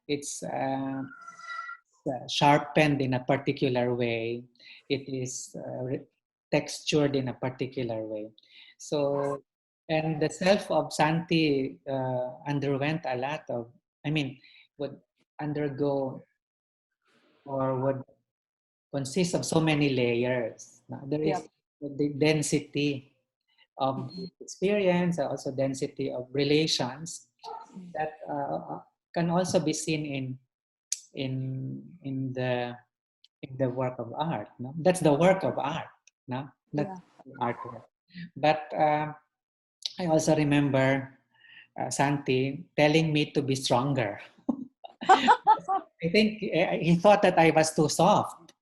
Speaker 1: it's sharpened in a particular way. It is textured in a particular way. So, and the self of Santi underwent a lot of, I mean, would undergo or would consist of so many layers. Now, there is the density of experience, also density of relations that can also be seen in the work of art. No? That's the work of art, no? Not artwork. But I also remember Santi telling me to be stronger. I think he thought that I was too soft.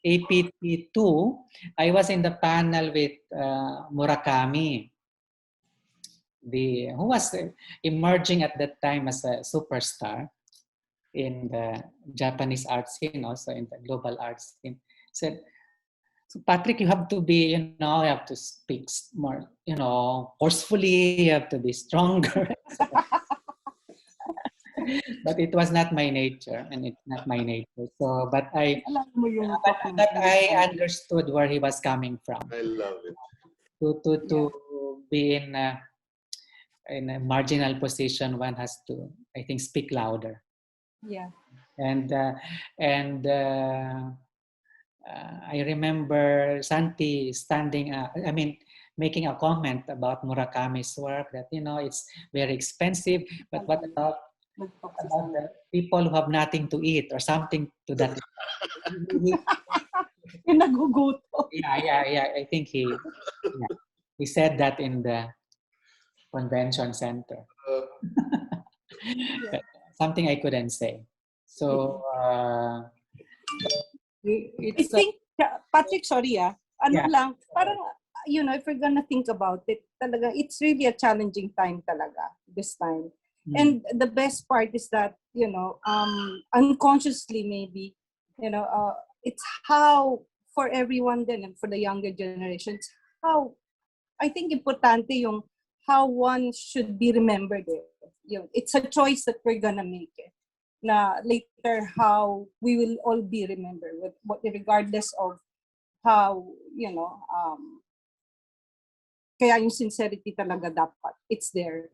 Speaker 1: APT 2, I was in the panel with Murakami, who was emerging at that time as a superstar in the Japanese art scene, also in the global art scene. Said, so Patrick, you have to be, you have to speak more, forcefully, you have to be stronger. But it was not my nature, and it's not my nature. So, but I understood where he was coming from.
Speaker 4: I love it.
Speaker 1: To be in a marginal position, one has to, I think, speak louder.
Speaker 5: Yeah.
Speaker 1: And I remember Santi making a comment about Murakami's work that, it's very expensive, but what about the people who have nothing to eat or something to that? Yeah. I think he said that in the convention center. Something I couldn't say. So
Speaker 5: I think, Patrick, sorry lang, parang, if we're gonna think about it, talaga, it's really a challenging time talaga, this time. And the best part is that, unconsciously maybe, it's how, for everyone then, and for the younger generations, how, I think importante yung how one should be remembered. It's a choice that we're gonna make. na later how we will all be remembered, regardless of how, kaya yung sincerity talaga dapat, it's there.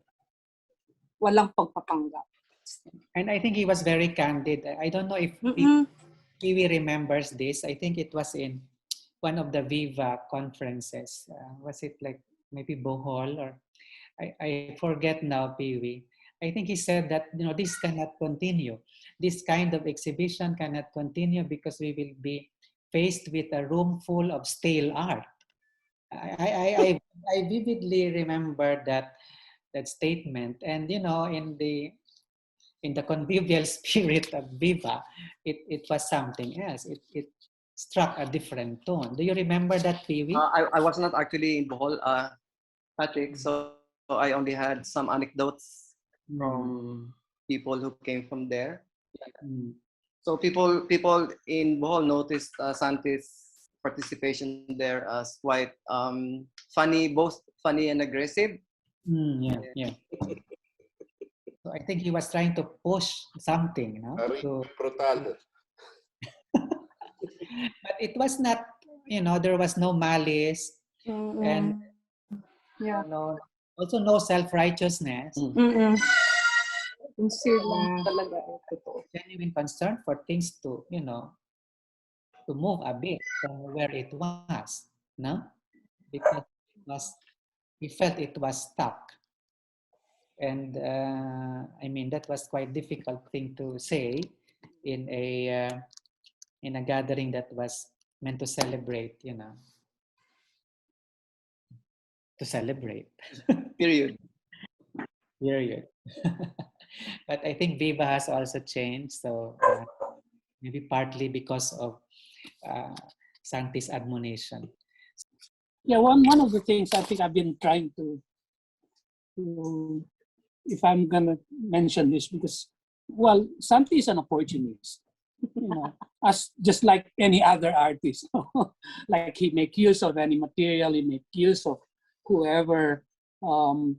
Speaker 5: Walang pagpapanggap.
Speaker 1: And I think he was very candid. I don't know if Kiwi remembers this. I think it was in one of the Viva conferences. Was it like maybe Bohol or I forget now, Kiwi. I think he said that this cannot continue. This kind of exhibition cannot continue because we will be faced with a room full of stale art. I vividly remember that statement, and in the convivial spirit of Viva, it was something else. It struck a different tone. Do you remember that, Piwi?
Speaker 2: I was not actually in Bohol, Patrick, so I only had some anecdotes from people who came from there. So people in Bohol noticed Santi's participation there as quite funny, both funny and aggressive.
Speaker 1: Yeah. So I think he was trying to push something,
Speaker 4: Brutal.
Speaker 1: But it was not, there was no malice, and also no self-righteousness.
Speaker 5: Sincere lang talaga.
Speaker 1: Genuine concern for things to, to move a bit from where it was, no? Because he felt it was stuck. And that was quite difficult thing to say in a gathering that was meant to celebrate, to celebrate.
Speaker 2: Period.
Speaker 1: But I think Viva has also changed, so maybe partly because of Santi's admonition.
Speaker 3: Yeah, one of the things I think I've been trying to if I'm gonna mention this, because Santi is an opportunist, as just like any other artist. Like he make use of any material, he make use of whoever, on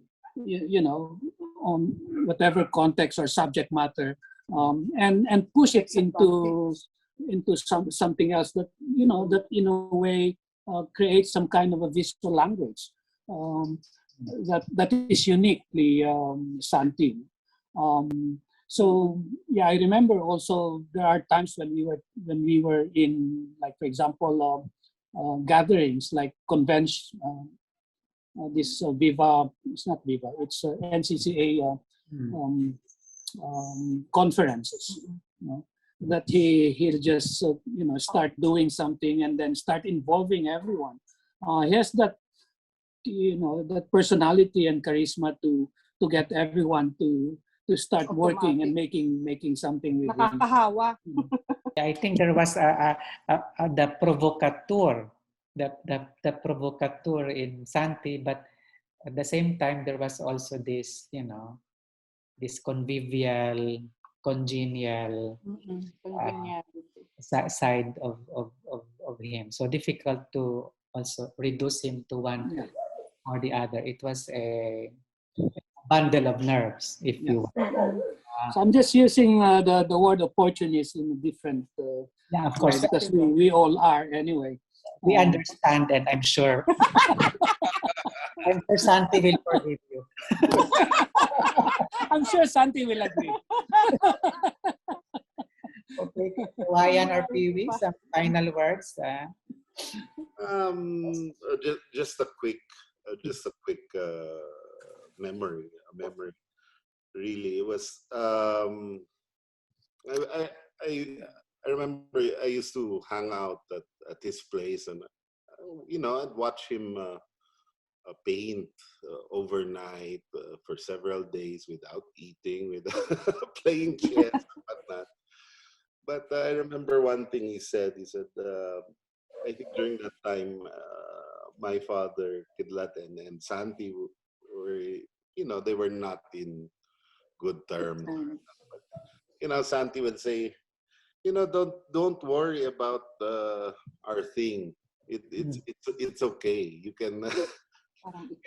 Speaker 3: whatever context or subject matter, and push it into something else that that in a way creates some kind of a visual language. That is uniquely Santi. So yeah, I remember also there are times when we were in, like, for example, gatherings like convention. This Viva, it's not Viva, it's NCCA conferences. That he'll just start doing something and then start involving everyone. He has that that personality and charisma to get everyone to start working and making something with him.
Speaker 5: Nakakahawa.
Speaker 1: I think there was the provocateur, the provocateur in Santi, but at the same time there was also this, this convivial, congenial side of him. So difficult to also reduce him to one or the other. It was a bundle of nerves, if you will.
Speaker 3: So I'm just using the word opportunist in a different
Speaker 1: of course,
Speaker 3: because we all are anyway.
Speaker 1: We understand, and I'm sure Santi will forgive you.
Speaker 3: I'm sure Santi will agree.
Speaker 1: Okay, Kawayan or Piwi, some final words.
Speaker 4: Just a quick memory. Really, it was. I remember I used to hang out at his place, and I'd watch him paint overnight for several days without eating, without playing chess and whatnot. But I remember one thing he said. He said, I think during that time, my father, Kidlat, and Santi were, they were not in good terms. But, Santi would say, don't worry about our thing. It's okay. You can,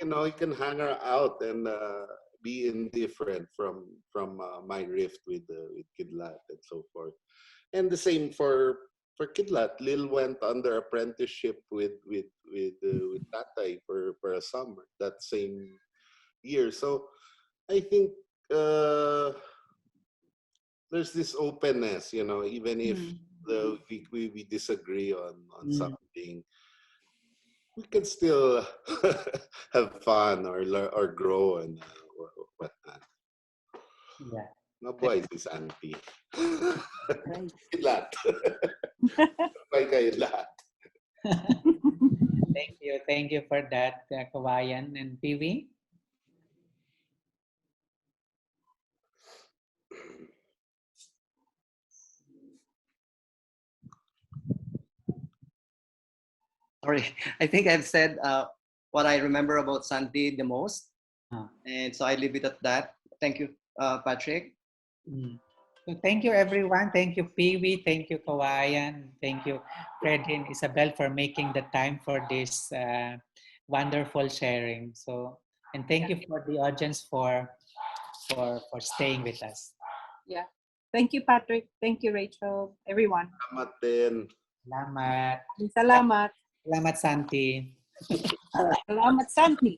Speaker 4: you can hang her out and be indifferent from my rift with Kidlat and so forth. And the same for Kidlat. Lil went under apprenticeship with Tatay for a summer that same year. So I think there's this openness, you know, even if we disagree on something, we can still have fun or learn or grow and whatnot.
Speaker 1: Yeah.
Speaker 4: Mabuhay si Santi.
Speaker 5: Right.
Speaker 4: Lahat. Mabuhay kayo lahat.
Speaker 1: Thank you for that, Kawayan and Piwi.
Speaker 2: Sorry, I think I've said what I remember about Santi the most. And so I leave it at that. Thank you, Patrick.
Speaker 1: So thank you, everyone. Thank you, Piwi. Thank you, Kawayan. Thank you, Fred and Isabel, for making the time for this wonderful sharing. So, and thank you for the audience for staying with us.
Speaker 5: Yeah. Thank you, Patrick. Thank you, Rachel. Everyone.
Speaker 4: Salamat din.
Speaker 1: Salamat.
Speaker 5: Salamat.
Speaker 1: Salamat, Santi.
Speaker 5: Salamat, Santi.